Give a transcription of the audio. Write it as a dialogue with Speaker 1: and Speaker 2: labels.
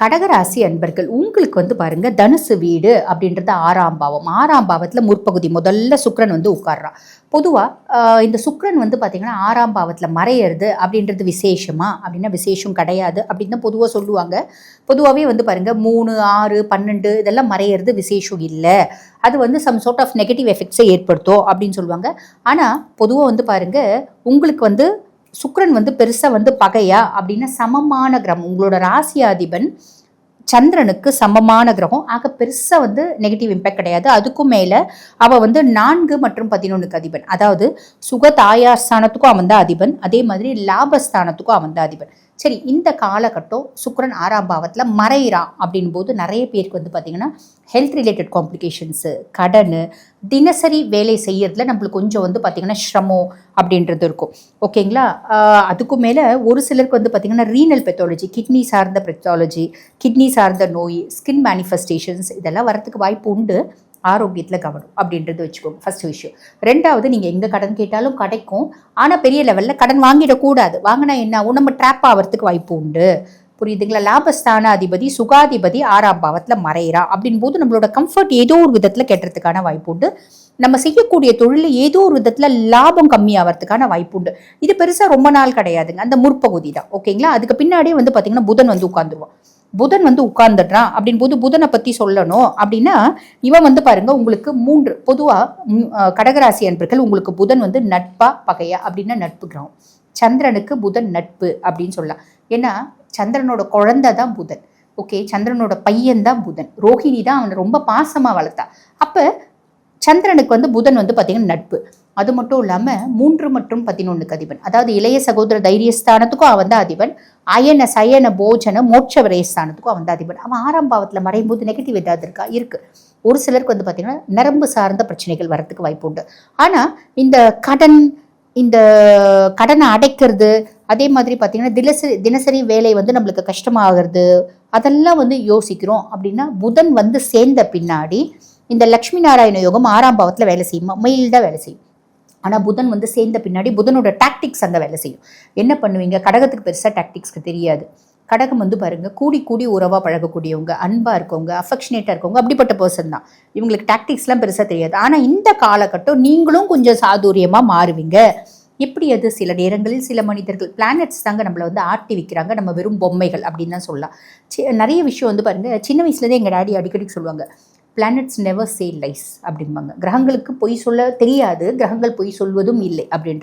Speaker 1: கடகராசி அன்பர்கள் உங்களுக்கு வந்து பாருங்க, தனுசு வீடு அப்படின்றது 6ஆம் பாவம். 6ஆம் பாவத்தில் முற்பகுதி முதல்ல சுக்கிரன் வந்து உட்கார்றான். பொதுவாக இந்த சுக்கிரன் வந்து பார்த்தீங்கன்னா 6ஆம் பாவத்தில் மறையிறது அப்படின்றது விசேஷமா அப்படின்னா விசேஷம் கிடையாது அப்படின்னு தான் பொதுவாக சொல்லுவாங்க. பொதுவாகவே வந்து பாருங்க 3, 6, 12 இதெல்லாம் மறையிறது விசேஷம் இல்லை. அது வந்து சம் சார்ட் ஆஃப் நெகட்டிவ் எஃபெக்ட்ஸை ஏற்படுத்தும் அப்படின்னு சொல்லுவாங்க. ஆனால் பொதுவாக வந்து பாருங்க, உங்களுக்கு வந்து சுக்கிரன் வந்து பெருசாக வந்து பகையா அப்படின்னா சமமான கிரகம், உங்களோட ராசியாதிபன் சந்திரனுக்கு சமமான கிரகம். ஆக பெருசாக வந்து நெகட்டிவ் இம்பேக்ட் கிடையாது. அதுக்கும் மேலே அவள் வந்து 4 மற்றும் 11க்கு அதிபன். அதாவது சுக தாயார் ஸ்தானத்துக்கும் அவன் தான் அதிபன், அதே மாதிரி லாபஸ்தானத்துக்கும் அவன் தான் அதிபன். சரி, இந்த காலகட்டம் சுக்கிரன் 6ஆம் பாவத்தில் மறையிறான் அப்படின் போது நிறைய பேருக்கு வந்து பார்த்திங்கன்னா ஹெல்த் ரிலேட்டட் காம்ப்ளிகேஷன்ஸு, கடன், தினசரி வேலை செய்யறதுல நம்மளுக்கு கொஞ்சம் வந்து பார்த்திங்கன்னா சிரமம் அப்படின்றது இருக்கும். ஓகேங்களா? அதுக்கும் மேலே ஒரு சிலருக்கு வந்து பார்த்திங்கன்னா ரீனல் பெத்தாலஜி, கிட்னி சார்ந்த பெத்தாலஜி, கிட்னி சார்ந்த நோய், ஸ்கின் மேனிஃபெஸ்டேஷன்ஸ் இதெல்லாம் வரத்துக்கு வாய்ப்பு உண்டு. ஆரோக்கியத்தில் கவனம் அப்படின்றது வச்சுக்கோங்க, ஃபர்ஸ்ட் விஷயம். 2வது, நீங்கள் எங்கே கடன் கேட்டாலும் கிடைக்கும். ஆனால் பெரிய லெவலில் கடன் வாங்கிடக்கூடாது. வாங்கினா என்ன ஆகும், நம்ம ட்ராப் ஆகிறதுக்கு வாய்ப்பு உண்டு. புரியுதுங்களா? லாபஸ்தான அதிபதி சுகாதிபதி 6ஆம் பாவத்தில் மறையிறா அப்படின் போது நம்மளோட கம்ஃபர்ட் ஏதோ ஒரு விதத்தில் கெட்டுறதுக்கான வாய்ப்பு உண்டு. நம்ம செய்யக்கூடிய தொழிலில் ஏதோ ஒரு விதத்தில் லாபம் கம்மியாகிறதுக்கான வாய்ப்பு உண்டு. இது பெருசாக ரொம்ப நாள் கிடையாதுங்க, அந்த முற்பகுதி தான். ஓகேங்களா? அதுக்கு பின்னாடியே வந்து பார்த்தீங்கன்னா புதன் வந்து உட்காந்துருவான். புதன் வந்து உட்கார்ந்துடுறான் அப்படின் போது புதனை பற்றி சொல்லணும் அப்படின்னா, இவன் வந்து பாருங்க உங்களுக்கு 3 பொதுவாக கடகராசி அன்பர்கள் உங்களுக்கு புதன் வந்து நட்பா பகையா அப்படின்னா நட்பு கிரகம். சந்திரனுக்கு புதன் நட்பு அப்படின்னு சொல்லலாம். ஏன்னா சந்திரனோட குழந்தை தான் புதன். ஓகே, சந்திரனோட பையன் தான் புதன். ரோஹிணி தான் அவனை ரொம்ப பாசமாக வளர்த்தா. அப்போ சந்திரனுக்கு வந்து புதன் வந்து பார்த்தீங்கன்னா நட்பு. அது மட்டும் இல்லாமல் 3 மற்றும் 11க்கு அதிபன். அதாவது இளைய சகோதர தைரியஸ்தானத்துக்கும் அவன் தான் அதிபன். அயன சயன போஜன மோட்ச விரயஸ்தானத்துக்கும் அவன் தான் அதிபன். அவன் 6ஆம் பாவத்தில் மறையும் போது நெகட்டிவ் ஏதாவது இருக்கா? இருக்கு. ஒரு சிலருக்கு வந்து பார்த்தீங்கன்னா நரம்பு சார்ந்த பிரச்சனைகள் வரத்துக்கு வாய்ப்பு உண்டு. ஆனால் இந்த கடனை அடைக்கிறது, அதே மாதிரி பார்த்தீங்கன்னா தினசரி வேலை வந்து நம்மளுக்கு கஷ்டமாகிறது, அதெல்லாம் வந்து யோசிக்கிறோம் அப்படின்னா புதன் வந்து சேர்ந்த பின்னாடி இந்த லக்ஷ்மி நாராயண யோகம் 6ஆம் பாவத்தில் வேலை செய்யுமா? மைல்டாக வேலை செய்யும். ஆனால் புதன் வந்து சேர்ந்த பின்னாடி புதனோட டாக்டிக்ஸ் அங்கே வேலை செய்யும். என்ன பண்ணுவீங்க? கடகத்துக்கு பெருசாக டாக்டிக்ஸ்க்கு தெரியாது. கடகம் வந்து பாருங்க, கூடி கூடி உறவாக பழகக்கூடியவங்க, அன்பாக இருக்கவங்க, அஃபெக்ஷனேட்டாக இருக்கவங்க, அப்படிப்பட்ட பர்சன் தான். இவங்களுக்கு டாக்டிக்ஸ்லாம் பெருசாக தெரியாது. ஆனால் இந்த காலகட்டம் நீங்களும் கொஞ்சம் சாதுரியமாக மாறுவீங்க. எப்படி? அது சில நேரங்களில் சில மனிதர்கள், பிளானட்ஸ் தாங்க நம்மளை வந்து ஆட்டி வைக்கிறாங்க. நம்ம வெறும் பொம்மைகள் அப்படின்னு தான் சொல்லலாம். நிறைய விஷயம் வந்து பாருங்க, சின்ன வயசுலேருந்தே எங்கள் டாடி அடிக்கடி சொல்லுவாங்க, பிளானட்ஸ் நெவர் சே லைஸ் அப்படிம்பாங்க. கிரகங்களுக்கு பொய் சொல்ல தெரியாது, கிரகங்கள் பொய் சொல்வதும் இல்லை அப்படின்ற